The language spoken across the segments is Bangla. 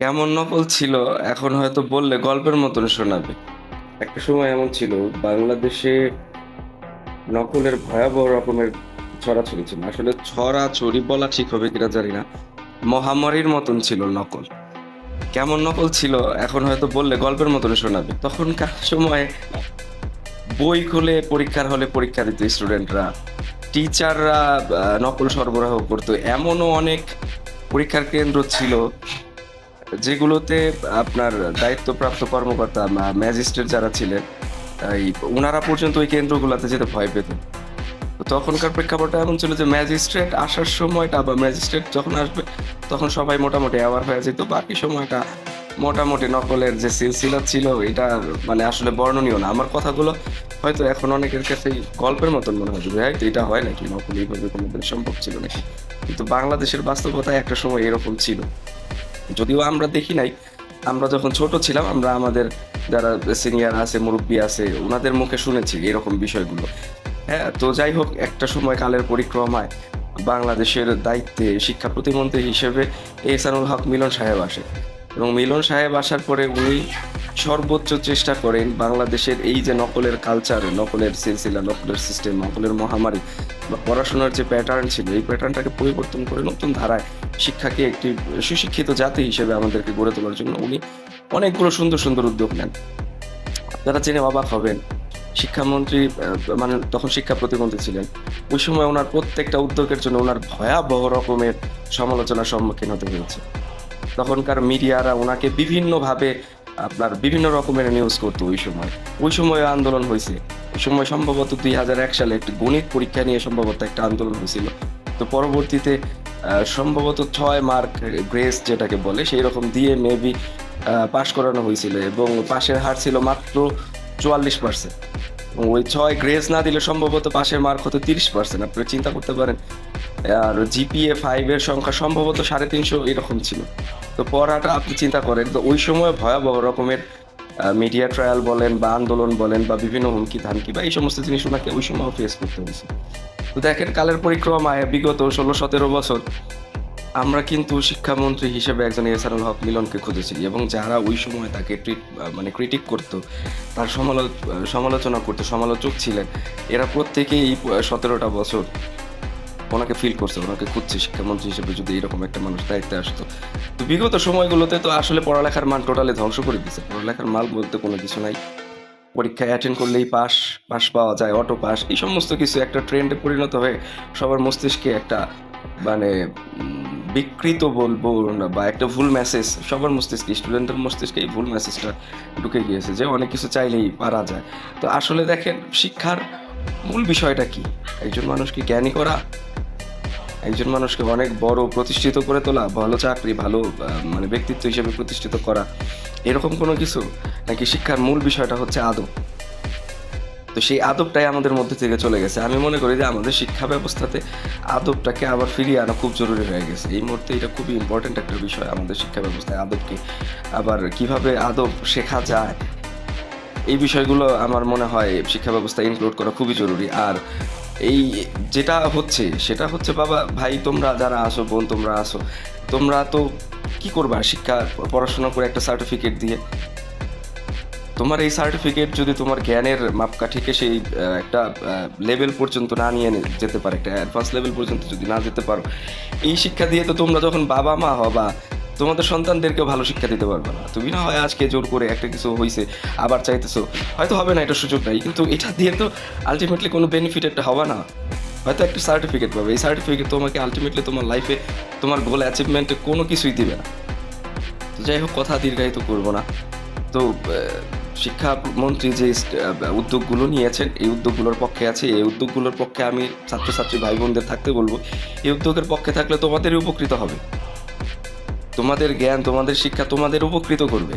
কেমন নকল ছিল এখন হয়তো বললে গল্পের মতন শোনাবে। একটা সময় এমন ছিল বাংলাদেশে নকলের ভয়াবহ রকমের ছড়াছড়ি ছিল। আসলে ছড়াছড়ি বলা ঠিক হবে কিনা জানি না। মহামারীর মতন ছিল নকল। কেমন নকল ছিল এখন হয়তো বললে গল্পের মতন শোনাবে। তখনকার সময়ে বই খুলে পরীক্ষার হলে পরীক্ষা দিত স্টুডেন্টরা। টিচাররা নকল সরবরাহ করতো। এমনও অনেক পরীক্ষার কেন্দ্র ছিল যেগুলোতে আপনার দায়িত্বপ্রাপ্ত কর্মকর্তা ম্যাজিস্ট্রেট যারা ছিলেন, এই উনারা পর্যন্ত ওই কেন্দ্রগুলোতে যেতে ভয় পেতেন। তো তখনকার প্রেক্ষাপটটা এমন ছিল যে ম্যাজিস্ট্রেট আসার সময়টা বা ম্যাজিস্ট্রেট যখন আসবে তখন সবাই মোটামুটি অ্যাওয়ার হয়ে যেত। বাকি সময়টা মোটামুটি নকলের যে সিলসিলা ছিল এটা মানে আসলে বর্ণনীয় না। আমার কথাগুলো হয়তো এখন অনেকের কাছেই গল্পের মতন মনে হয় যে ভাই তো এটা হয় নাকি, নকল এইভাবে কোনোদিন সম্ভব ছিল নাকি। কিন্তু বাংলাদেশের বাস্তবতায় একটা সময় এরকম ছিল, যদিও আমরা দেখি নাই। আমরা যখন ছোট ছিলাম আমরা আমাদের যারা সিনিয়র আছে, মুরব্বী আছে, ওনাদের মুখে শুনেছি এরকম বিষয়গুলো। হ্যাঁ, তো যাই হোক, একটা সময় কালের পরিক্রমায় বাংলাদেশের দায়িত্বে শিক্ষা প্রতিমন্ত্রী হিসেবে এহসানুল হক মিলন সাহেব আসে। এবং মিলন সাহেব আসার পরে উনি সর্বোচ্চ চেষ্টা করেন বাংলাদেশের এই যে নকলের কালচার, নকলের সিলসিলা, নকলের সিস্টেম, নকলের মহামারী বা পড়াশোনার যে প্যাটার্ন ছিল এই প্যাটার্নটাকে পরিবর্তন করে নতুন ধারায় শিক্ষাকে একটি সুশিক্ষিত জাতি হিসেবে আমাদেরকে গড়ে তোলার জন্য উনি অনেকগুলো সুন্দর সুন্দর উদ্যোগ নেন। আপনারা জেনে অবাক হবেন, শিক্ষামন্ত্রী মানে তখন শিক্ষা প্রতিমন্ত্রী ছিলেন। ওই সময় ওনার প্রত্যেকটা উদ্যোগের জন্য ওনার ভয়াবহ রকমের সমালোচনার সম্মুখীন হতে হয়েছে। তখনকার মিডিয়ারা ওনাকে বিভিন্নভাবে আপনার বিভিন্ন রকমের নিউজ করতো ওই সময়। ওই সময়ে আন্দোলন হয়েছে। ওই সময় সম্ভবত ২০০১ সালে একটি গণিত পরীক্ষা নিয়ে সম্ভবত একটা আন্দোলন হয়েছিল। তো পরবর্তীতে সম্ভবত ৬ মার্ক গ্রেস যেটাকে বলে সেই রকম দিয়ে মেবি পাস করানো হয়েছিল এবং পাশের হার ছিল মাত্র ৪৪%। এবং ওই ৬ গ্রেস না দিলে সম্ভবত পাশের মার্ক হতো ৩০%। আপনারা চিন্তা করতে পারেন। আর জিপিএ 5 এর সংখ্যা সম্ভবত ৩৫০ এরকম ছিল। তো পড়াটা আপনি চিন্তা করেন, তো ওই সময় ভয়াবহ রকমের মিডিয়া ট্রায়াল বলেন বা আন্দোলন বলেন বা বিভিন্ন হুমকি ধামকি বা এই সমস্ত জিনিস ওনাকে ওই সময় ফেস করতে হয়েছে। তো দেখেন কালের পরিক্রমায় বিগত ১৬-১৭ বছর আমরা কিন্তু শিক্ষামন্ত্রী হিসেবে একজন এহসানুল হক মিলনকে খুঁজেছি এবং যারা ওই সময় তাকে মানে ক্রিটিক করতো, তার সমালোচনা করতো, সমালোচক ছিলেন, এরা প্রত্যেকেই এই ১৭টা বছর ওনাকে ফিল করছে, ওনাকে খুঁজছে শিক্ষামন্ত্রী হিসেবে যদি এরকম একটা মানুষ দায়িত্বে আসতো। তো বিগত সময়গুলোতে তো আসলে পড়ালেখার মান টোটালি ধ্বংস করে দিছে। পড়ালেখার মান বলতে কোনো কিছু নাই। পরীক্ষায় অ্যাটেন্ড করলেই পাস, পাস পাওয়া যায়, অটো পাস, এই সমস্ত কিছু একটা ট্রেন্ডে পরিণত হয়ে সবার মস্তিষ্কে একটা মানে বিকৃত বলবো না বা একটা ভুল মেসেজ সবার মস্তিষ্কে, স্টুডেন্টের মস্তিষ্কে এই ভুল মেসেজটা ঢুকে গিয়েছে যে অনেক কিছু চাইলেই পারা যায়। তো আসলে দেখেন শিক্ষার মূল বিষয়টা কি? একজন মানুষকে জ্ঞানী করা, একজন মানুষকে অনেক বড় প্রতিষ্ঠিত করে তোলা, ভালো চাকরি, ভালো মানে ব্যক্তিত্ব হিসেবে প্রতিষ্ঠিত করা, এরকম কোনো কিছু? নাকি শিক্ষার মূল বিষয়টা হচ্ছে আদব? তো সেই আদবটাই আমাদের মধ্যে থেকে চলে গেছে। আমি মনে করি যে আমাদের শিক্ষা ব্যবস্থাতে আদবটাকে আবার ফিরিয়ে আনা খুব জরুরি হয়ে গেছে। এই মুহূর্তে এটা খুবই ইম্পর্ট্যান্ট একটা বিষয় আমাদের শিক্ষা ব্যবস্থায় আদবকে আবার কিভাবে আদব শেখা যায়, এই বিষয়গুলো আমার মনে হয় শিক্ষা ব্যবস্থায় ইনক্লুড করা খুবই জরুরি। আর এই যেটা হচ্ছে সেটা হচ্ছে, বাবা ভাই তোমরা যারা আসো, বোন তোমরা আসো, তোমরা তো কি করবা শিক্ষা পড়াশোনা করে একটা সার্টিফিকেট দিয়ে? তোমার এই সার্টিফিকেট যদি তোমার জ্ঞানের মাপকাঠিকে সেই একটা লেভেল পর্যন্ত না নিয়ে যেতে পারে, একটা অ্যাডভান্স লেভেল পর্যন্ত যদি না যেতে পারো, এই শিক্ষা দিয়ে তো তোমরা যখন বাবা মা হবা তোমাদের সন্তানদেরকেও ভালো শিক্ষা দিতে পারবে না। তুমি না হয় আজকে জোর করে একটা কিছু হয়েছে আবার চাইতেছো, হয়তো হবে না, এটা সুযোগ নাই, কিন্তু এটা দিয়ে তো আলটিমেটলি কোনো বেনিফিট একটা হবে না। হয়তো একটা সার্টিফিকেট পাবে, এই সার্টিফিকেট তোমাকে আলটিমেটলি তোমার লাইফে তোমার গোল অ্যাচিভমেন্টে কোনো কিছুই দিবে না। তো যাই হোক, কথা দীর্ঘায়িত করবো না। তো শিক্ষামন্ত্রী যে উদ্যোগগুলো নিয়েছেন এই উদ্যোগগুলোর পক্ষে আছে। এই উদ্যোগগুলোর পক্ষে আমি ছাত্রছাত্রী ভাই বোনদের থাকতে বলবো, এই উদ্যোগের পক্ষে থাকলে তোমাদেরই উপকৃত হবে। তোমাদের জ্ঞান, তোমাদের শিক্ষা তোমাদের উপকৃত করবে।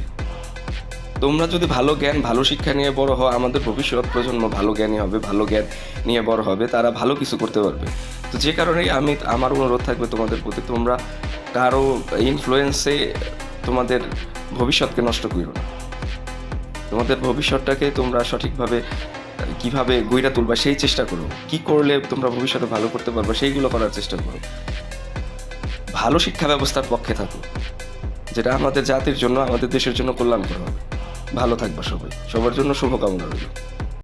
তোমরা যদি ভালো জ্ঞান, ভালো শিক্ষা নিয়ে বড় হও, আমাদের ভবিষ্যৎ প্রজন্ম ভালো জ্ঞানী হবে, ভালো জ্ঞান নিয়ে বড় হবে, তারা ভালো কিছু করতে পারবে। তো যে কারণেই আমার অনুরোধ থাকবে তোমাদের প্রতি, তোমরা কারো ইনফ্লুয়েন্সে তোমাদের ভবিষ্যৎকে নষ্ট করো না। তোমাদের ভবিষ্যৎটাকে তোমরা সঠিকভাবে কিভাবে গইড়া তুলবা সেই চেষ্টা করো। কি করলে তোমরা ভবিষ্যতে ভালো করতে পারবে সেইগুলো করার চেষ্টা করো। ভালো শিক্ষা ব্যবস্থার পক্ষে থাকো। যেটা আমাদের জাতির জন্য, আমাদের দেশের জন্য কল্যাণকর হবে। ভালো থাকবে সবাই, সবার জন্য শুভকামনা রইল।